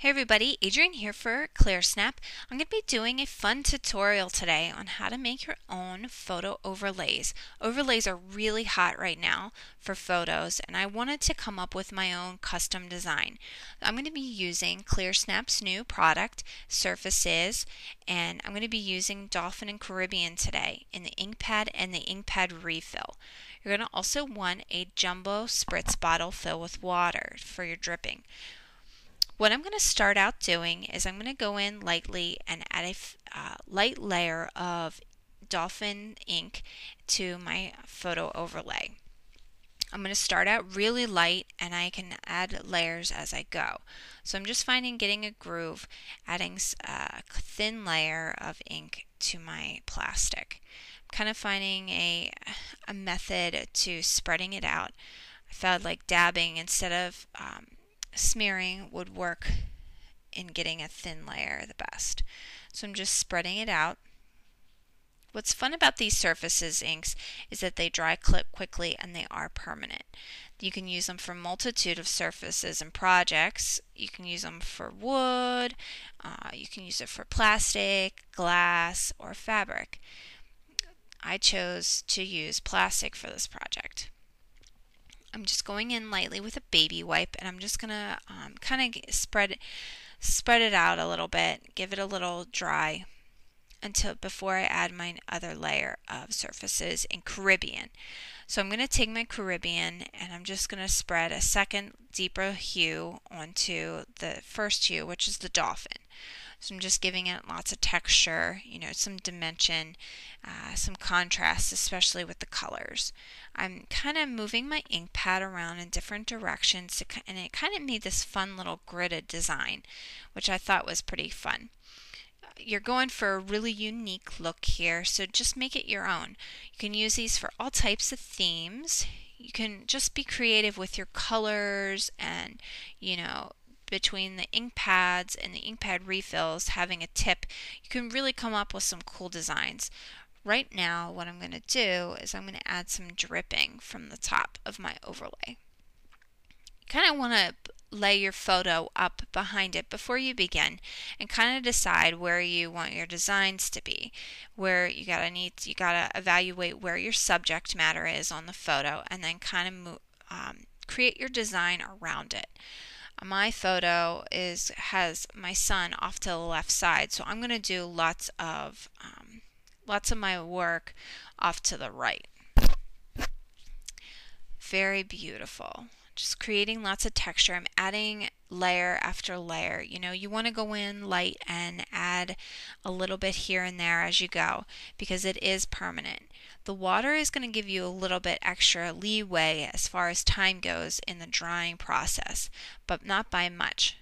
Hey everybody, Adrienne here for Clearsnap. I'm going to be doing a fun tutorial today on how to make your own photo overlays. Overlays are really hot right now for photos, and I wanted to come up with my own custom design. I'm going to be using Clearsnap's new product, Surfacez, and I'm going to be using Dolphin and Caribbean today in the ink pad and the ink pad refill. You're going to also want a jumbo spritz bottle filled with water for your dripping. What I'm going to start out doing is I'm going to go in lightly and add a light layer of Dolphin ink to my photo overlay. I'm going to start out really light and I can add layers as I go. So I'm just finding getting a groove, adding a thin layer of ink to my plastic. I'm kind of finding a method to spreading it out. I felt like dabbing instead of smearing would work in getting a thin layer the best. So I'm just spreading it out. What's fun about these Surfacez inks is that they dry quickly and they are permanent. You can use them for a multitude of surfaces and projects. You can use them for wood, you can use it for plastic, glass, or fabric. I chose to use plastic for this project. I'm just going in lightly with a baby wipe, and I'm just going to kind of spread it out a little bit, give it a little dry until before I add my other layer of Surfacez in Caribbean. So I'm going to take my Caribbean and I'm just going to spread a second deeper hue onto the first hue, which is the Dolphin. So I'm just giving it lots of texture, some dimension, some contrast, especially with the colors. I'm kind of moving my ink pad around in different directions, and it kind of made this fun little gridded design, which I thought was pretty fun. You're going for a really unique look here, so just make it your own. You can use these for all types of themes. You can just be creative with your colors and, between the ink pads and the ink pad refills, having a tip, you can really come up with some cool designs. Right now, what I'm going to do is I'm going to add some dripping from the top of my overlay. You kind of want to lay your photo up behind it before you begin and kind of decide where you want your designs to be. Where you gotta evaluate where your subject matter is on the photo, and then kind of create your design around it. My photo has my son off to the left side, so I'm going to do lots of my work off to the right. Very beautiful. Just creating lots of texture. I'm adding layer after layer. You want to go in light and add a little bit here and there as you go because it is permanent. The water is going to give you a little bit extra leeway as far as time goes in the drying process, but not by much.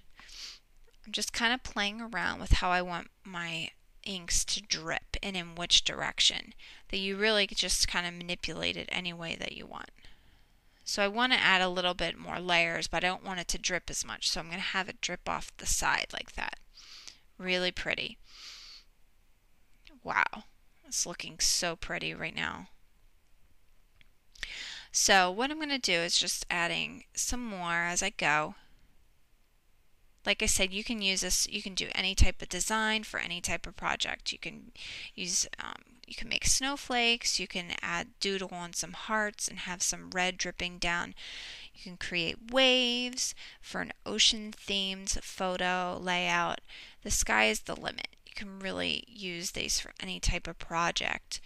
I'm just kind of playing around with how I want my inks to drip and in which direction, that you really just kind of manipulate it any way that you want. So I want to add a little bit more layers, but I don't want it to drip as much, so I'm going to have it drip off the side like that. Really pretty. Wow, it's looking so pretty right now. So what I'm going to do is just adding some more as I go. Like I said, you can use this, you can do any type of design for any type of project. You can use, you can make snowflakes, you can doodle on some hearts and have some red dripping down. You can create waves for an ocean themed photo layout. The sky is the limit. You can really use these for any type of project.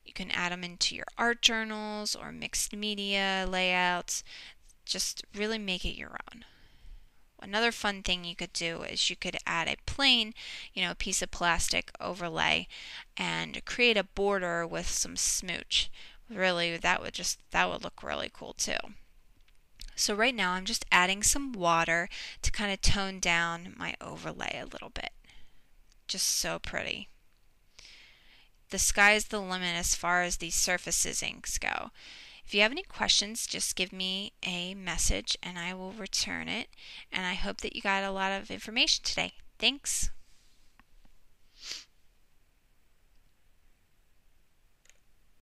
You can add them into your art journals or mixed media layouts. Just really make it your own. Another fun thing you could do is you could add a plain, piece of plastic overlay and create a border with some smooch. Really, that would look really cool too. So right now I'm just adding some water to kind of tone down my overlay a little bit. Just so pretty. The sky's the limit as far as these Surfacez inks go. If you have any questions, just give me a message and I will return it. And I hope that you got a lot of information today. Thanks.